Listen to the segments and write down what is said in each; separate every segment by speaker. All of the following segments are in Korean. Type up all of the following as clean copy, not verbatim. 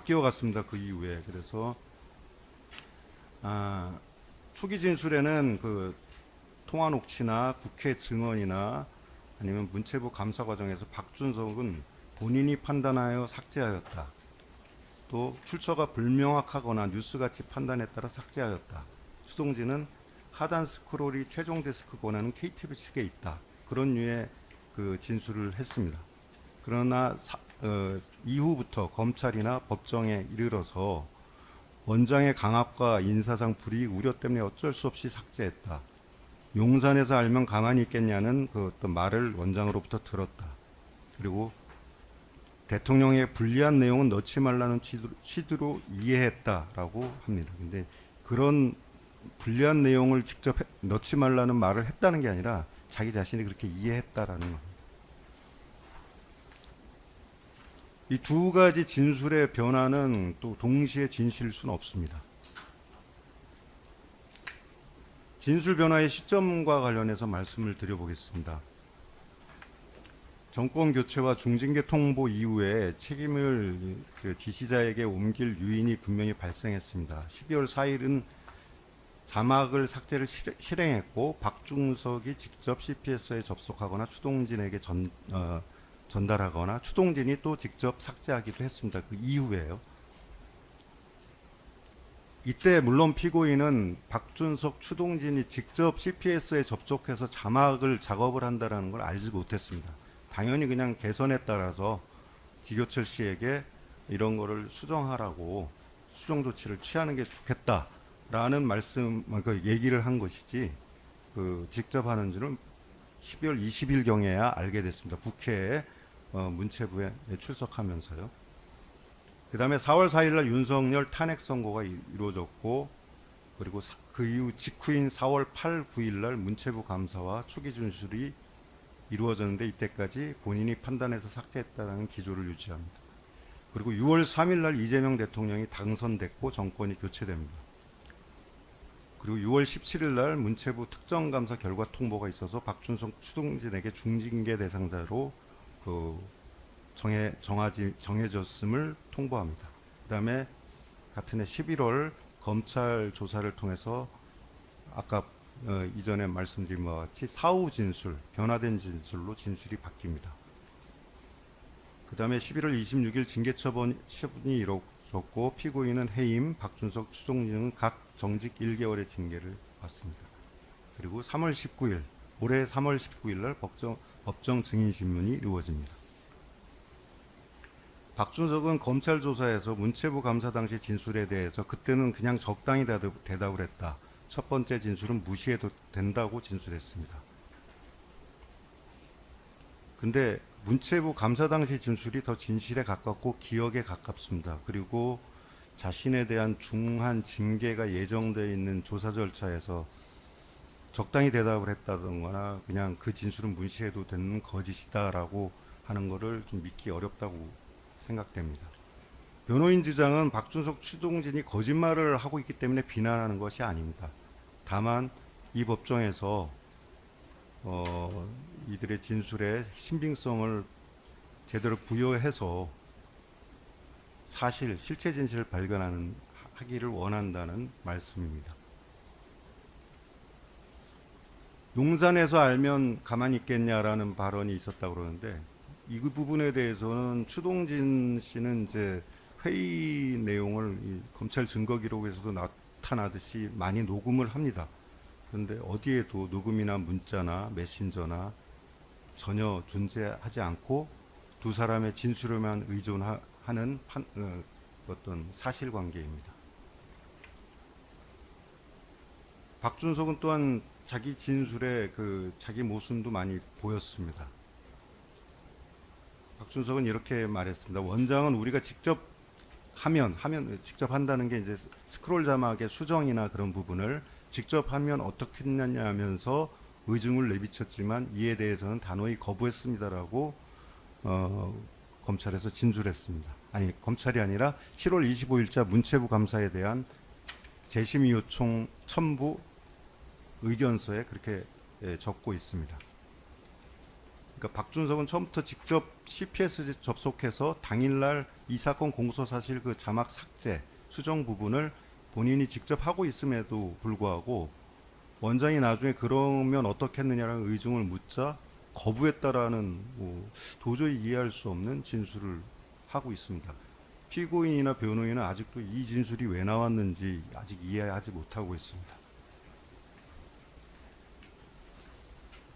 Speaker 1: 바뀌어 갔습니다. 그 이후에. 그래서 초기 진술에는 그 통화 녹취나 국회 증언이나 아니면 문체부 감사 과정에서 박준석은 본인이 판단하여 삭제하였다. 또 출처가 불명확하거나 뉴스같이 판단에 따라 삭제하였다. 추동진은 하단 스크롤이 최종 데스크 권한은 KTV 측에 있다. 그런 류의 그 진술을 했습니다. 그러나 이후부터 검찰이나 법정에 이르러서 원장의 강압과 인사상 불이익 우려 때문에 어쩔 수 없이 삭제했다. 용산에서 알면 가만히 있겠냐는 그 어떤 말을 원장으로부터 들었다. 그리고 대통령의 불리한 내용은 넣지 말라는 취지로 이해했다라고 합니다. 근데 그런 불리한 내용을 직접 넣지 말라는 말을 했다는 게 아니라 자기 자신이 그렇게 이해했다라는 겁니다. 이 두 가지 진술의 변화는 또 동시에 진실일 수는 없습니다. 진술 변화의 시점과 관련해서 말씀을 드려보겠습니다. 정권 교체와 중징계 통보 이후에 책임을 그 지시자에게 옮길 유인이 분명히 발생했습니다. 12월 4일은 자막을 삭제를 실행했고 박중석이 직접 CPS에 접속하거나 추동진에게 전달하거나 추동진이 또 직접 삭제하기도 했습니다. 그 이후에요. 이때 물론 피고인은 박준석, 추동진이 직접 CPS에 접속해서 자막을 작업을 한다는 걸 알지 못했습니다. 당연히 그냥 개선에 따라서 지교철 씨에게 이런 거를 수정하라고 수정 조치를 취하는 게 좋겠다라는 그 얘기를 한 것이지 그 직접 하는 줄은 12월 20일 경에야 알게 됐습니다. 국회에 문체부에 출석하면서요. 그 다음에 4월 4일날 윤석열 탄핵 선고가 이루어졌고 그리고 그 이후 직후인 4월 8, 9일날 문체부 감사와 초기 진술이 이루어졌는데 이때까지 본인이 판단해서 삭제했다는 기조를 유지합니다. 그리고 6월 3일날 이재명 대통령이 당선됐고 정권이 교체됩니다. 그리고 6월 17일날 문체부 특정감사 결과 통보가 있어서 박준석, 추동진에게 중징계 대상자로 정해졌음을 통보합니다. 그 다음에 같은 해 11월 검찰 조사를 통해서 아까 이전에 말씀드린 바와 같이 사후 진술, 변화된 진술로 진술이 바뀝니다. 그 다음에 11월 26일 징계처분이 이루어졌고 피고인은 해임, 박준석, 추동진은 각 정직 1개월의 징계를 받습니다. 그리고 3월 19일, 올해 3월 19일 날 법정 증인신문이 이루어집니다. 박준석은 검찰 조사에서 문체부 감사 당시 진술에 대해서 그때는 그냥 적당히 대답을 했다. 첫 번째 진술은 무시해도 된다고 진술했습니다. 근데 문체부 감사 당시 진술이 더 진실에 가깝고 기억에 가깝습니다. 그리고 자신에 대한 중한 징계가 예정되어 있는 조사 절차에서 적당히 대답을 했다던거나 그냥 그 진술은 무시해도 되는 거짓이다라고 하는 것을 좀 믿기 어렵다고 생각됩니다. 변호인 주장은 박준석, 추동진이 거짓말을 하고 있기 때문에 비난하는 것이 아닙니다. 다만 이 법정에서 이들의 진술의 신빙성을 제대로 부여해서 실체 진실을 하기를 원한다는 말씀입니다. 용산에서 알면 가만히 있겠냐라는 발언이 있었다고 그러는데 이 부분에 대해서는 추동진 씨는 이제 회의 내용을 검찰 증거 기록에서도 나타나듯이 많이 녹음을 합니다. 그런데 어디에도 녹음이나 문자나 메신저나 전혀 존재하지 않고 두 사람의 진술에만 의존하는 어떤 사실관계입니다. 박준석은 또한 자기 진술에 자기 모순도 많이 보였습니다. 박준석은 이렇게 말했습니다. 원장은 우리가 직접 직접 한다는 게 이제 스크롤 자막의 수정이나 그런 부분을 직접 하면 어떻게 했느냐 하면서 의중을 내비쳤지만 이에 대해서는 단호히 거부했습니다라고 검찰에서 진술했습니다. 아니, 검찰이 아니라 7월 25일자 문체부 감사에 대한 재심의 요청 첨부 의견서에 그렇게 적고 있습니다. 그러니까 박준석은 처음부터 직접 CPS 접속해서 당일날 이 사건 공소 사실 그 자막 삭제, 수정 부분을 본인이 직접 하고 있음에도 불구하고 원장이 나중에 그러면 어떻겠느냐라는 의중을 묻자 거부했다라는 도저히 이해할 수 없는 진술을 하고 있습니다. 피고인이나 변호인은 아직도 이 진술이 왜 나왔는지 아직 이해하지 못하고 있습니다.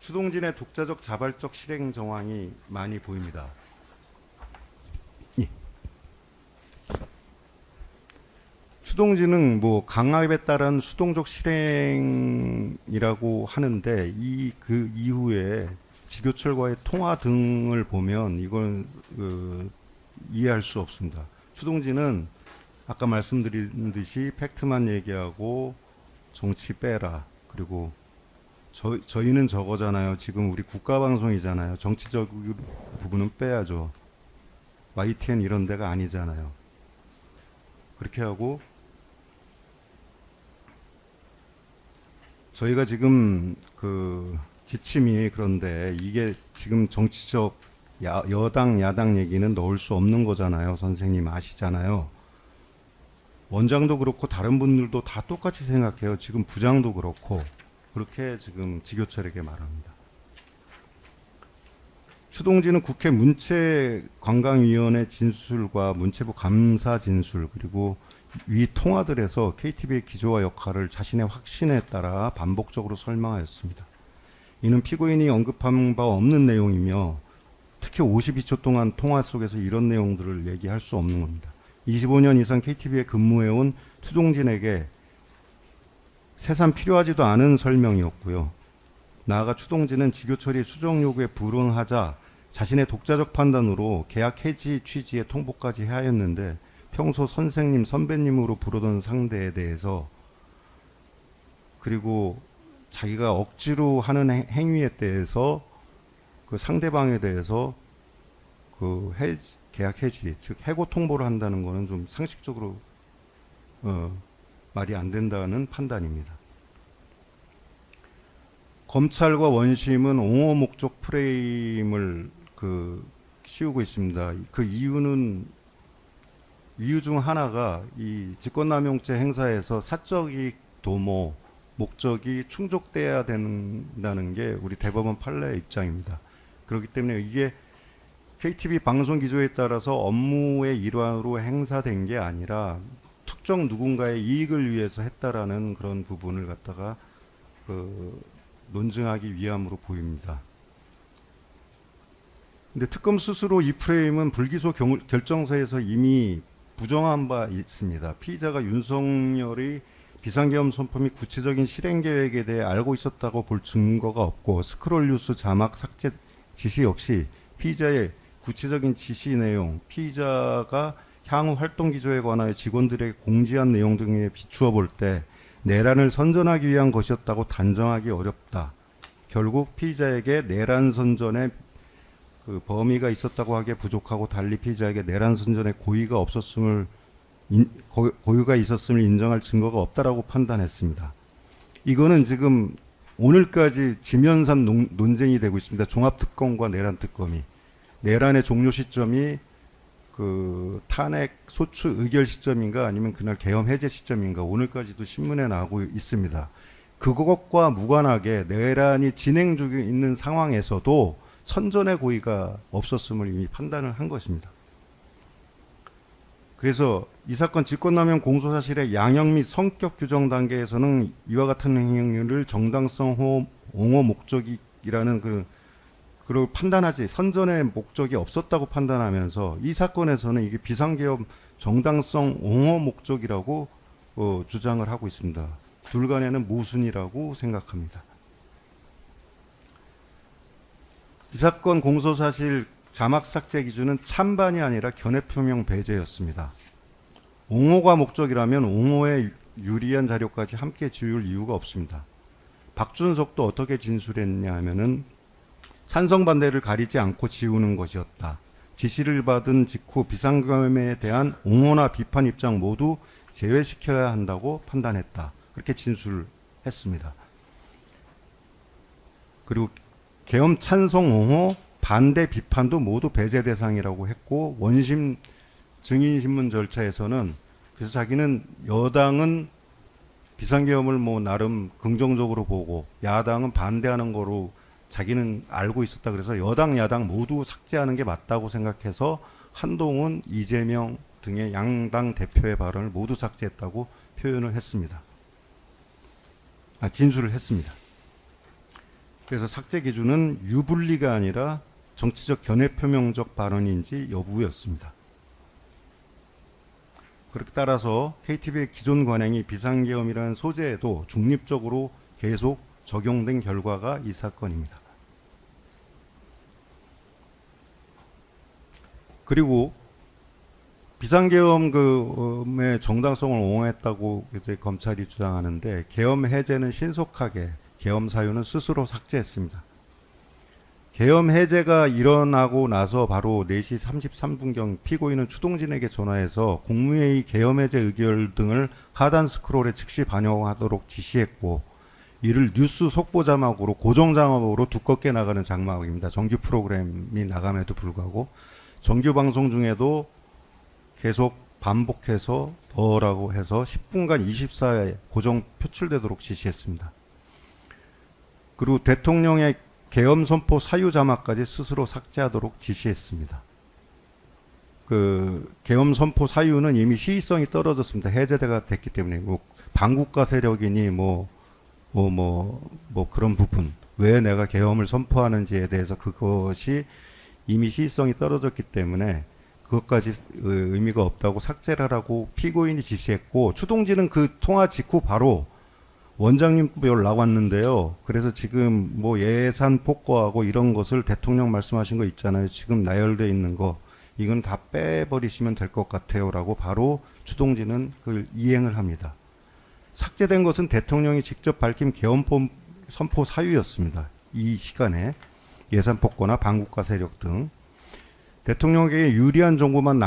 Speaker 1: 추동진의 독자적 자발적 실행 정황이 많이 보입니다. 예. 추동진은 강압에 따른 수동적 실행이라고 하는데 그 이후에 지교철과의 통화 등을 보면 이걸 이해할 수 없습니다. 추동진은 아까 말씀드린 듯이 팩트만 얘기하고 정치 빼라. 그리고 저희는 저거잖아요. 지금 우리 국가방송이잖아요. 정치적 부분은 빼야죠. YTN 이런 데가 아니잖아요. 그렇게 하고 저희가 지금 지침이 그런데 이게 지금 정치적 여당 야당 얘기는 넣을 수 없는 거잖아요. 선생님 아시잖아요. 원장도 그렇고 다른 분들도 다 똑같이 생각해요. 지금 부장도 그렇고 그렇게 지금 지교철에게 말합니다. 추동진은 국회 문체관광위원회 진술과 문체부 감사 진술 그리고 위 통화들에서 KTV의 기조와 역할을 자신의 확신에 따라 반복적으로 설명하였습니다. 이는 피고인이 언급한 바 없는 내용이며 특히 52초 동안 통화 속에서 이런 내용들을 얘기할 수 없는 겁니다. 25년 이상 KTV에 근무해온 추동진에게 새삼 필요하지도 않은 설명이었고요. 나아가 추동진은 지교철이 수정 요구에 불응하자 자신의 독자적 판단으로 계약 해지 취지의 통보까지 하였는데 평소 선생님, 선배님으로 부르던 상대에 대해서 그리고 자기가 억지로 하는 행위에 대해서 그 상대방에 대해서 계약 해지, 즉 해고 통보를 한다는 것은 좀 상식적으로 말이 안 된다는 판단입니다. 검찰과 원심은 옹호 목적 프레임을 씌우고 있습니다. 그 이유 중 하나가 이 직권남용죄 행사에서 사적 이익 도모 목적이 충족돼야 된다는 게 우리 대법원 판례의 입장입니다. 그렇기 때문에 이게 KTV 방송 기조에 따라서 업무의 일환으로 행사된 게 아니라 특정 누군가의 이익을 위해서 했다라는 그런 부분을 갖다가 논증하기 위함으로 보입니다. 근데 특검 스스로 이 프레임은 불기소 결정서에서 이미 부정한 바 있습니다. 피의자가 윤석열의 비상계엄 선포 및 구체적인 실행 계획에 대해 알고 있었다고 볼 증거가 없고 스크롤 뉴스 자막 삭제 지시 역시 피의자의 구체적인 지시 내용, 피의자가 향후 활동 기조에 관하여 직원들에게 공지한 내용 등에 비추어 볼 때 내란을 선전하기 위한 것이었다고 단정하기 어렵다. 결국 피의자에게 내란 선전에 범위가 있었다고 하기에 부족하고 달리 피의자에게 내란 선전에 고의가 있었음을 인정할 증거가 없다라고 판단했습니다. 이거는 지금 오늘까지 지면산 논쟁이 되고 있습니다. 종합특검과 내란특검이. 내란의 종료 시점이 탄핵 소추 의결 시점인가 아니면 그날 계엄 해제 시점인가 오늘까지도 신문에 나오고 있습니다. 그것과 무관하게 내란이 진행 중에 있는 상황에서도 선전의 고의가 없었음을 이미 판단을 한 것입니다. 그래서 이 사건 직권남용 공소사실의 양형 및 성격 규정 단계에서는 이와 같은 행위를 정당성 옹호 목적이라는 그걸 판단하지 선전의 목적이 없었다고 판단하면서 이 사건에서는 이게 비상계엄 정당성 옹호 목적이라고 주장을 하고 있습니다. 둘 간에는 모순이라고 생각합니다. 이 사건 공소사실 자막 삭제 기준은 찬반이 아니라 견해표명 배제였습니다. 옹호가 목적이라면 옹호에 유리한 자료까지 함께 지울 이유가 없습니다. 박준석도 어떻게 진술했냐 하면은 찬성 반대를 가리지 않고 지우는 것이었다. 지시를 받은 직후 비상계엄에 대한 옹호나 비판 입장 모두 제외시켜야 한다고 판단했다. 그렇게 진술했습니다. 그리고 계엄 찬성 옹호 반대 비판도 모두 배제 대상이라고 했고 원심 증인신문 절차에서는 그래서 자기는 여당은 비상계엄을 뭐 나름 긍정적으로 보고 야당은 반대하는 거로 자기는 알고 있었다. 그래서 여당 야당 모두 삭제하는 게 맞다고 생각해서 한동훈, 이재명 등의 양당 대표의 발언을 모두 삭제했다고 표현을 했습니다. 진술을 했습니다. 그래서 삭제 기준은 유불리가 아니라 정치적 견해 표명적 발언인지 여부였습니다. 그렇게 따라서 KTV의 기존 관행이 비상계엄이라는 소재에도 중립적으로 계속 적용된 결과가 이 사건입니다. 그리고 비상계엄의 정당성을 옹호했다고 이제 검찰이 주장하는데 계엄 해제는 신속하게, 계엄 사유는 스스로 삭제했습니다. 계엄 해제가 일어나고 나서 바로 4시 33분경 피고인은 추동진에게 전화해서 국무회의 계엄 해제 의결 등을 하단 스크롤에 즉시 반영하도록 지시했고, 이를 뉴스 속보 자막으로 고정 자막으로 두껍게 나가는 자막입니다. 정규 프로그램이 나감에도 불구하고 정규 방송 중에도 계속 반복해서 더라고 해서 10분간 24회 고정 표출되도록 지시했습니다. 그리고 대통령의 계엄 선포 사유 자막까지 스스로 삭제하도록 지시했습니다. 그 계엄 선포 사유는 이미 시의성이 떨어졌습니다. 해제가 됐기 때문에 뭐 반국가 세력이니 뭐 그런 부분 왜 내가 계엄을 선포하는지에 대해서 그것이 이미 시의성이 떨어졌기 때문에 그것까지 의미가 없다고 삭제를 하라고 피고인이 지시했고, 추동진은 그 통화 직후 바로 원장님 연락 왔는데요. 그래서 지금 뭐 예산 폭거하고 이런 것을 대통령 말씀하신 거 있잖아요. 지금 나열돼 있는 거 이건 다 빼버리시면 될 것 같아요라고 바로 추동진은 그걸 이행을 합니다. 삭제된 것은 대통령이 직접 밝힌 계엄 선포 사유였습니다. 이 시간에 예산 폭거나 반국가 세력 등 대통령에게 유리한 정보만